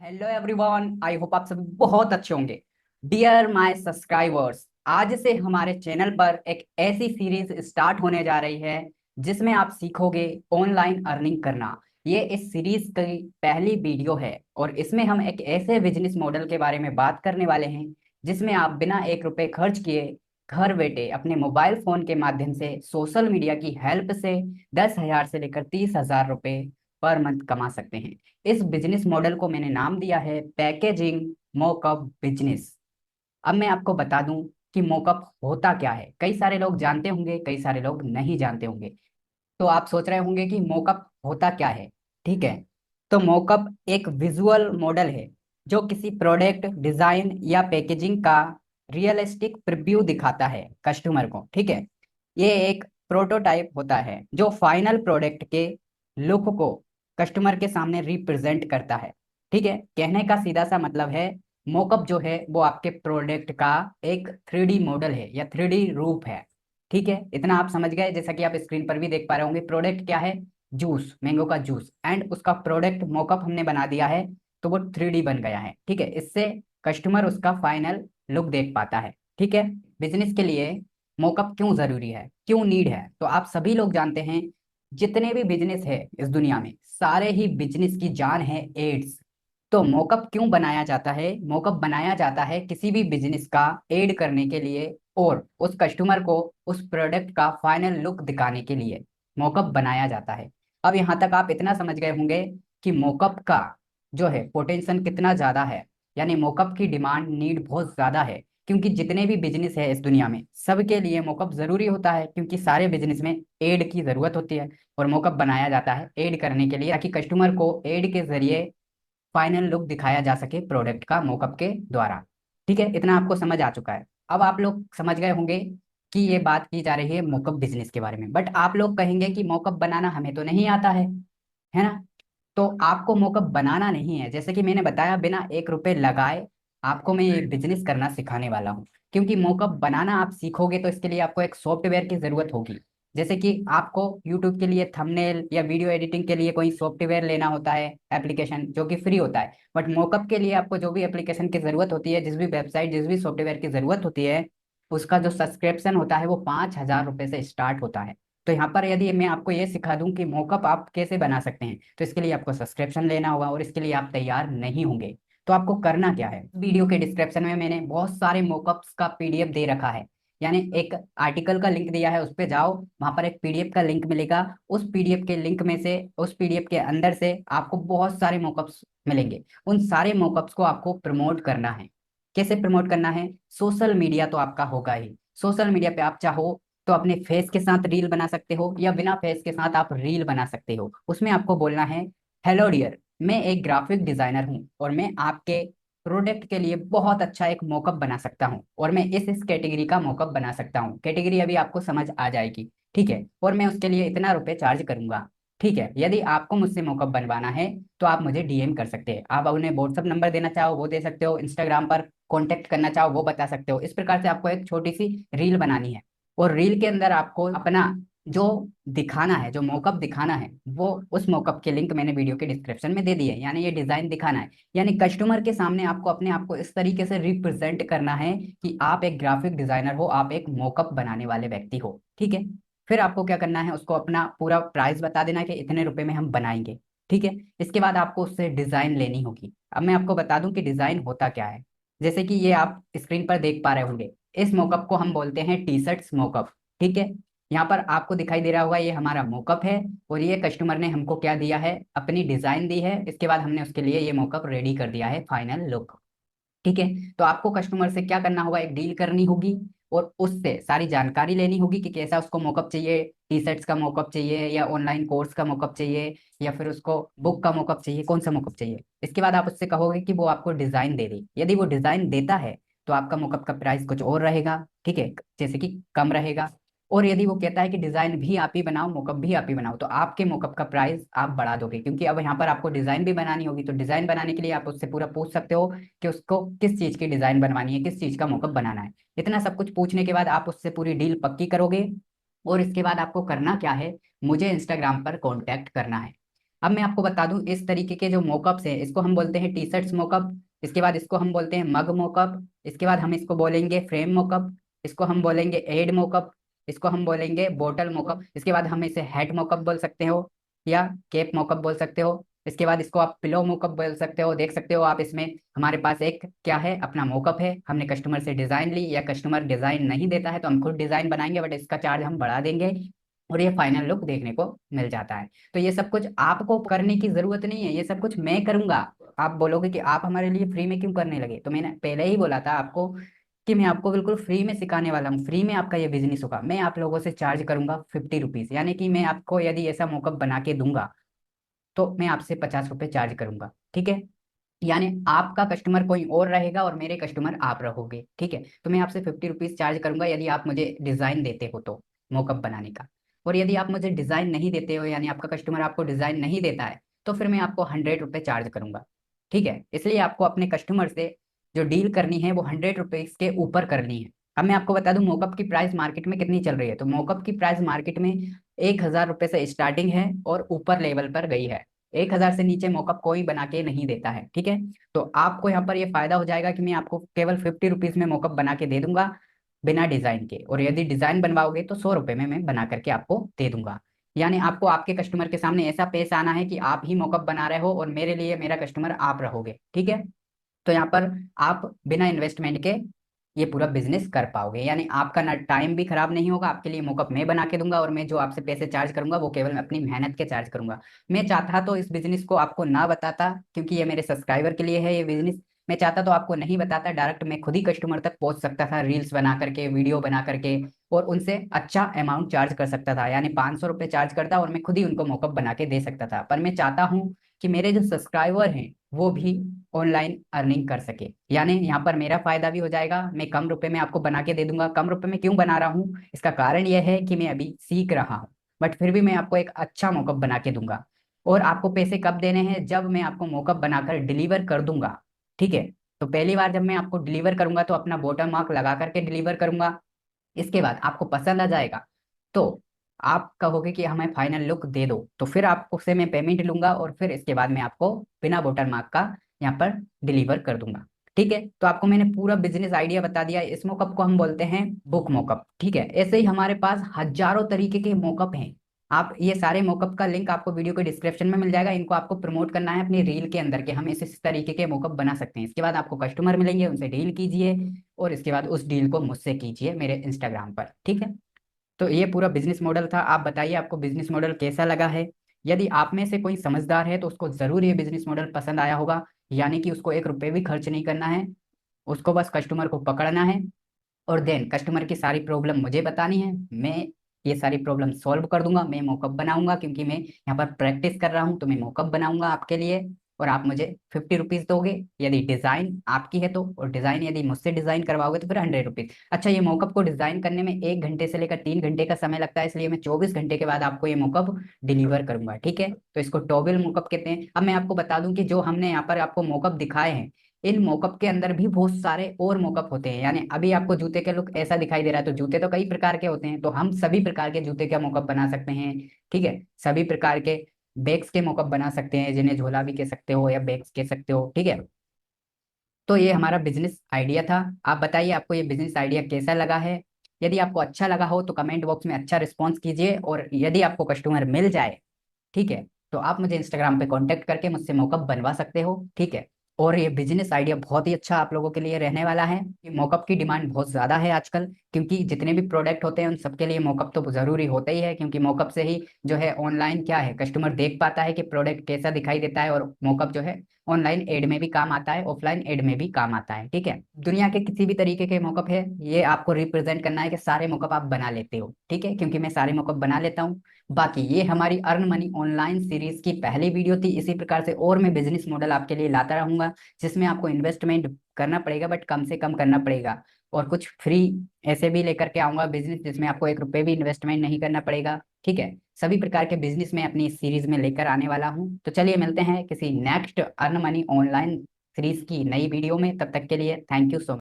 Hello everyone, I hope आप सभी बहुत अच्छे होंगे। डियर माय सब्सक्राइबर्स, आज से हमारे चैनल पर एक ऐसी सीरीज स्टार्ट होने जा रही है जिसमें आप सीखोगे ऑनलाइन अर्निंग करना। ये इस सीरीज की पहली वीडियो है और इसमें हम एक ऐसे बिजनेस मॉडल के बारे में बात करने वाले हैं जिसमें आप बिना 1 रुपए खर्च किए घर बैठे अपने मोबाइल फोन के माध्यम से सोशल मीडिया की हेल्प से 10,000 से लेकर 30,000 रुपए पर मंथ कमा सकते हैं। इस बिजनेस मॉडल को मैंने नाम दिया है पैकेजिंग मोकअप बिजनेस। अब मैं आपको बता दूं कि मोकअप होता क्या है। कई सारे लोग जानते होंगे, कई सारे लोग नहीं जानते होंगे। तो आप सोच रहे होंगे कि मोकअप होता क्या है। ठीक है, तो मोकअप एक विजुअल मॉडल है जो किसी प्रोडक्ट डिजाइन या पैकेजिंग का रियलिस्टिक प्रीव्यू दिखाता है कस्टमर को। ठीक है, ये एक प्रोटोटाइप होता है जो फाइनल प्रोडक्ट के लुक को कस्टमर के सामने रिप्रेजेंट करता है। ठीक है, कहने का सीधा सा मतलब है मोकअप जो है वो आपके प्रोडक्ट का एक 3D मॉडल है या 3D रूप है। ठीक है, इतना आप समझ गए। जैसा कि आप स्क्रीन पर भी देख पा रहे होंगे, प्रोडक्ट क्या है? जूस, मैंगो का जूस, एंड उसका प्रोडक्ट मोकअप हमने बना दिया है तो वो 3D बन गया है। ठीक है, इससे कस्टमर उसका फाइनल लुक देख पाता है। ठीक है, बिजनेस के लिए मोकअप क्यों जरूरी है, क्यों नीड है, तो आप सभी लोग जानते हैं जितने भी बिजनेस है इस दुनिया में, सारे ही बिजनेस की जान है एड्स। तो मोकअप क्यों बनाया जाता है? मोकअप बनाया जाता है किसी भी बिजनेस का एड करने के लिए और उस कस्टमर को उस प्रोडक्ट का फाइनल लुक दिखाने के लिए मोकअप बनाया जाता है। अब यहाँ तक आप इतना समझ गए होंगे कि मोकअप का जो है पोटेंशियल कितना ज्यादा है, यानी मोकअप की डिमांड नीड बहुत ज्यादा है। क्योंकि जितने भी बिजनेस है इस दुनिया में सबके लिए मोकअप जरूरी होता है, क्योंकि सारे बिजनेस में एड की जरूरत होती है और मोकअप बनाया जाता है एड करने के लिए, ताकि कस्टमर को एड के जरिए फाइनल लुक दिखाया जा सके प्रोडक्ट का मोकअप के द्वारा। ठीक है, इतना आपको समझ आ चुका है। अब आप लोग समझ गए होंगे कि ये बात की जा रही है मोकअप बिजनेस के बारे में, बट आप लोग कहेंगे कि मोकअप बनाना हमें तो नहीं आता है ना? तो आपको मोकअप बनाना नहीं है, जैसे कि मैंने बताया, बिना 1 रुपए लगाए आपको मैं ये बिजनेस करना सिखाने वाला हूँ। क्योंकि मोकअप बनाना आप सीखोगे तो इसके लिए आपको एक सॉफ्टवेयर की जरूरत होगी। जैसे कि आपको यूट्यूब के लिए थंबनेल या वीडियो एडिटिंग के लिए कोई सॉफ्टवेयर लेना होता है, एप्लीकेशन जो कि फ्री होता है, बट मोकअप के लिए आपको जो भी एप्लीकेशन की जरूरत होती है, जिस भी वेबसाइट, जिस भी सॉफ्टवेयर की जरूरत होती है, उसका जो सब्सक्रिप्शन होता है वो 5,000 रुपये से स्टार्ट होता है। तो यहाँ पर यदि मैं आपको ये सिखा दूं कि मोकअप आप कैसे बना सकते हैं, तो इसके लिए आपको सब्सक्रिप्शन लेना होगा और इसके लिए आप तैयार नहीं होंगे। तो आपको करना क्या है, वीडियो के डिस्क्रिप्शन में मैंने बहुत सारे मोकअप्स का पीडीएफ दे रखा है। यानी एक आर्टिकल का लिंक दिया है, उस पे जाओ, वहां पर एक पीडीएफ का लिंक मिलेगा। उस पीडीएफ के लिंक में से, उस पीडीएफ के अंदर से आपको बहुत सारे मोकअप्स मिलेंगे। उन सारे मोकअप्स को आपको प्रमोट करना है। कैसे प्रमोट करना है? सोशल मीडिया तो आपका होगा ही। सोशल मीडिया पे आप चाहो तो अपने फेस के साथ रील बना सकते हो या बिना फेस के साथ आप रील बना सकते हो। उसमें आपको बोलना है, हेलो डियर, मैं एक ग्राफिक डिजाइनर हूँ और मैं आपके प्रोडक्ट के लिए बहुत अच्छा एक मोकअप बना सकता हूँ और मैं इस कैटेगरी का मोकअप बना सकता हूँ। कैटेगरी अभी आपको समझ आ जाएगी। ठीक है, और मैं उसके लिए इतना रुपए चार्ज करूंगा। ठीक है, यदि आपको मुझसे मोकअप बनवाना है तो आप मुझे डीएम कर सकते हैं। आप उन्हें व्हाट्सअप नंबर देना चाहो वो दे सकते हो, इंस्टाग्राम पर कॉन्टेक्ट करना चाहो वो बता सकते हो। इस प्रकार से आपको एक छोटी सी रील बनानी है और रील के अंदर आपको अपना जो दिखाना है, जो मोकअप दिखाना है, वो उस मोकअप के लिंक मैंने वीडियो के डिस्क्रिप्शन में दे दिए है। यानी ये डिजाइन दिखाना है, यानी कस्टमर के सामने आपको अपने आप को इस तरीके से रिप्रेजेंट करना है कि आप एक ग्राफिक डिजाइनर हो, आप एक मोकअप बनाने वाले व्यक्ति हो। ठीक है, फिर आपको क्या करना है, उसको अपना पूरा प्राइस बता देना कि इतने रुपए में हम बनाएंगे। ठीक है, इसके बाद आपको उससे डिजाइन लेनी होगी। अब मैं आपको बता दूं कि डिजाइन होता क्या है। जैसे कि ये आप स्क्रीन पर देख पा रहे होंगे, इस मोकअप को हम बोलते हैं टी शर्ट्स मोकअप। ठीक है, यहाँ पर आपको दिखाई दे रहा होगा ये हमारा मोकअप है और ये कस्टमर ने हमको क्या दिया है, अपनी डिजाइन दी है। इसके बाद हमने उसके लिए ये मोकअप रेडी कर दिया है, फाइनल लुक। ठीक है, तो आपको कस्टमर से क्या करना होगा, एक डील करनी होगी और उससे सारी जानकारी लेनी होगी कि कैसा उसको मोकअप चाहिए, टी शर्ट्स का मोकअप चाहिए या ऑनलाइन कोर्स का मोकअप चाहिए या फिर उसको बुक का मोकअप चाहिए, कौन सा मोकअप चाहिए। इसके बाद आप उससे कहोगे कि वो आपको डिजाइन दे दे। यदि वो डिजाइन देता है तो आपका मोकअप का प्राइस कुछ और रहेगा। ठीक है, जैसे कि कम रहेगा। और यदि वो कहता है कि डिजाइन भी आप ही बनाओ, मोकअप भी आप ही बनाओ, तो आपके मोकअप का प्राइस आप बढ़ा दोगे, क्योंकि अब यहाँ पर आपको डिजाइन भी बनानी होगी। तो डिजाइन बनाने के लिए आप उससे पूरा पूछ सकते हो कि उसको किस चीज की डिजाइन बनवानी है, किस चीज का मोकअप बनाना है। इतना सब कुछ पूछने के बाद आप उससे पूरी डील पक्की करोगे और इसके बाद आपको करना क्या है, मुझे इंस्टाग्राम पर कांटेक्ट करना है। अब मैं आपको बता दूं, इस तरीके के जो मोकअप्स हैं इसको हम बोलते हैं टी शर्ट्स मोकअप, इसके बाद इसको हम बोलते हैं मग मोकअप, इसके बाद हम इसको बोलेंगे फ्रेम मोकअप, इसको हम बोलेंगे एड मोकअप, इसको हम बोलेंगे बोटल मोकअप, इसके बाद हम इसे हैट मोकअप बोल सकते हो या कैप मोकअप बोल सकते हो। इसके बाद इसको आप पिलो मोकअप बोल सकते हो। देख सकते हो आप इसमें हमारे पास एक क्या है, अपना मोकअप है, हमने कस्टमर से डिजाइन ली, या कस्टमर डिजाइन नहीं देता है तो हम खुद डिजाइन बनाएंगे, बट इसका चार्ज हम बढ़ा देंगे और ये फाइनल लुक देखने को मिल जाता है। तो ये सब कुछ आपको करने की जरूरत नहीं है, ये सब कुछ मैं करूंगा। आप बोलोगे कि आप हमारे लिए फ्री में क्यों करने लगे, तो मैंने पहले ही बोला था आपको कि मैं आपको बिल्कुल फ्री में सिखाने वाला हूँ, फ्री में आपका ये बिजनेस होगा। मैं आप लोगों से चार्ज करूंगा 50 रुपीज, यानी कि मैं आपको यदि ऐसा मौका बना के दूंगा तो मैं आपसे 50 रुपये चार्ज करूंगा, ठीक है। यानी आपका कस्टमर कोई और रहेगा और मेरे कस्टमर आप रहोगे, ठीक है। तो मैं आपसे 50 रुपीज चार्ज करूंगा यदि आप मुझे डिजाइन देते हो तो मोकअप बनाने का। और यदि आप मुझे डिजाइन नहीं देते हो, यानी आपका कस्टमर आपको डिजाइन नहीं देता है, तो फिर मैं आपको 100 रुपये चार्ज करूंगा, ठीक है। इसलिए आपको अपने कस्टमर से जो डील करनी है वो 100 रुपीज के ऊपर करनी है। अब मैं आपको बता दूं मोकअप की प्राइस मार्केट में कितनी चल रही है। तो मोकअप की प्राइस मार्केट में 1,000 रुपये से स्टार्टिंग है और ऊपर लेवल पर गई है। 1,000 से नीचे मॉकअप कोई बना के नहीं देता है, ठीक है। तो आपको यहाँ पर ये फायदा हो जाएगा कि मैं आपको केवल 50 रुपीज में मॉकअप बना के दे दूंगा बिना डिजाइन के, और यदि डिजाइन बनवाओगे तो 100 रुपये में मैं बना करके आपको दे दूंगा। यानी आपको आपके कस्टमर के सामने ऐसा पेश आना है कि आप ही मॉकअप बना रहे हो और मेरे लिए मेरा कस्टमर आप रहोगे, ठीक है। तो यहाँ पर आप बिना इन्वेस्टमेंट के ये पूरा बिजनेस कर पाओगे, यानी आपका ना टाइम भी खराब नहीं होगा, आपके लिए मॉकअप मैं बना के दूंगा, और मैं जो आपसे पैसे चार्ज करूंगा वो केवल मैं अपनी मेहनत के चार्ज करूंगा। मैं चाहता तो इस बिजनेस को आपको ना बताता, क्योंकि ये मेरे सब्सक्राइबर के लिए है ये बिजनेस। मैं चाहता तो आपको नहीं बताता, डायरेक्ट मैं खुद ही कस्टमर तक पहुंच सकता था, रील्स बना करके, वीडियो बना करके, और उनसे अच्छा अमाउंट चार्ज कर सकता था, यानी 500 रुपये चार्ज करता और मैं खुद ही उनको मॉकअप बना के दे सकता था। पर मैं चाहता हूँ कि मेरे जो सब्सक्राइबर हैं वो भी ऑनलाइन अर्निंग कर सके, यानी यहाँ पर मेरा फायदा भी हो जाएगा। मैं कम रुपए में आपको बना के दे दूंगा। कम रुपए में क्यों बना रहा हूँ, इसका कारण यह है कि मैं अभी सीख रहा हूँ, बट फिर भी मैं आपको एक अच्छा मॉकअप बना के दूंगा। और आपको पैसे कब देने हैं, जब मैं आपको मॉकअप बनाकर डिलीवर कर दूंगा, ठीक है। तो पहली बार जब मैं आपको डिलीवर करूंगा तो अपना बॉटम मार्क लगा करके डिलीवर करूंगा। इसके बाद आपको पसंद आ जाएगा तो आप कहोगे कि हमें फाइनल लुक दे दो, तो फिर आपको से मैं पेमेंट लूंगा, और फिर इसके बाद मैं आपको बिना वाटर मार्क का यहाँ पर डिलीवर कर दूंगा, ठीक है। तो आपको मैंने पूरा बिजनेस आइडिया बता दिया। इस मोकअप को हम बोलते हैं बुक मोकअप, ठीक है। ऐसे ही हमारे पास हजारों तरीके के मोकअप हैं। आप ये सारे मोकअप का लिंक आपको वीडियो के डिस्क्रिप्शन में मिल जाएगा। इनको आपको प्रमोट करना है अपनी रील के अंदर कि हम इस तरीके के मोकअप बना सकते हैं। इसके बाद आपको कस्टमर मिलेंगे, उनसे डील कीजिए, और इसके बाद उस डील को मुझसे कीजिए मेरे इंस्टाग्राम पर, ठीक है। तो ये पूरा बिजनेस मॉडल था। आप बताइए आपको बिजनेस मॉडल कैसा लगा है। यदि आप में से कोई समझदार है तो उसको जरूर ये बिजनेस मॉडल पसंद आया होगा, यानी कि उसको 1 रुपये भी खर्च नहीं करना है, उसको बस कस्टमर को पकड़ना है, और देन कस्टमर की सारी प्रॉब्लम मुझे बतानी है। मैं ये सारी प्रॉब्लम सॉल्व कर दूंगा। मैं मॉकअप बनाऊंगा, क्योंकि मैं यहाँ पर प्रैक्टिस कर रहा हूँ, तो मैं मॉकअप बनाऊंगा आपके लिए, और आप मुझे 50 रुपीज दोगे यदि डिजाइन आपकी है तो, और डिजाइन यदि मुझसे डिजाइन करवाओगे तो फिर 100 रुपीज। अच्छा, ये मॉकअप को डिजाइन करने में 1 घंटे से लेकर 3 घंटे का समय लगता है, इसलिए मैं 24 घंटे के बाद आपको ये मॉकअप डिलीवर करूंगा, ठीक है। तो इसको टॉवेल मॉकअप कहते हैं। अब मैं आपको बता दूं कि जो हमने यहाँ पर आपको मॉकअप दिखाए हैं, इन मोकअप के अंदर भी बहुत सारे और मोकअप होते हैं। यानी अभी आपको जूते के लुक ऐसा दिखाई दे रहा है, तो जूते तो कई प्रकार के होते हैं, तो हम सभी प्रकार के जूते का मोकअप बना सकते हैं, ठीक है। सभी प्रकार के बैग्स के मोकअप बना सकते हैं, जिन्हें झोला भी कह सकते हो या बैग्स कह सकते हो, ठीक है। तो ये हमारा बिजनेस आइडिया था। आप बताइए आपको ये बिजनेस आइडिया कैसा लगा है। यदि आपको अच्छा लगा हो तो कमेंट बॉक्स में अच्छा रिस्पॉन्स कीजिए, और यदि आपको कस्टमर मिल जाए, ठीक है, तो आप मुझे इंस्टाग्राम पे कांटेक्ट करके मुझसे मॉकअप बनवा सकते हो, ठीक है। और ये बिजनेस आइडिया बहुत ही अच्छा आप लोगों के लिए रहने वाला है। मॉकअप की डिमांड बहुत ज्यादा है आजकल, क्योंकि जितने भी प्रोडक्ट होते हैं उन सबके लिए मॉकअप तो जरूरी होता ही है, क्योंकि मॉकअप से ही जो है ऑनलाइन क्या है, कस्टमर देख पाता है कि प्रोडक्ट कैसा दिखाई देता है, और मॉकअप जो है ऑनलाइन एड में भी काम आता है, ऑफलाइन एड में भी काम आता है, ठीक है। दुनिया के किसी भी तरीके के मॉकअप है, ये आपको रिप्रेजेंट करना है कि सारे मॉकअप आप बना लेते हो, ठीक है, क्योंकि मैं सारे मॉकअप बना लेता हूँ। बाकी ये हमारी अर्न मनी ऑनलाइन सीरीज की पहली वीडियो थी। इसी प्रकार से और मैं बिजनेस मॉडल आपके लिए लाता रहूंगा, जिसमें आपको इन्वेस्टमेंट करना पड़ेगा, बट कम से कम करना पड़ेगा, और कुछ फ्री ऐसे भी लेकर के आऊंगा बिजनेस, जिसमें आपको 1 रुपये भी इन्वेस्टमेंट नहीं करना पड़ेगा, ठीक है। सभी प्रकार के बिजनेस में अपनी इस सीरीज में लेकर आने वाला हूँ। तो चलिए मिलते हैं किसी next earn money online series की नई वीडियो में। तब तक के लिए थैंक यू सो मच।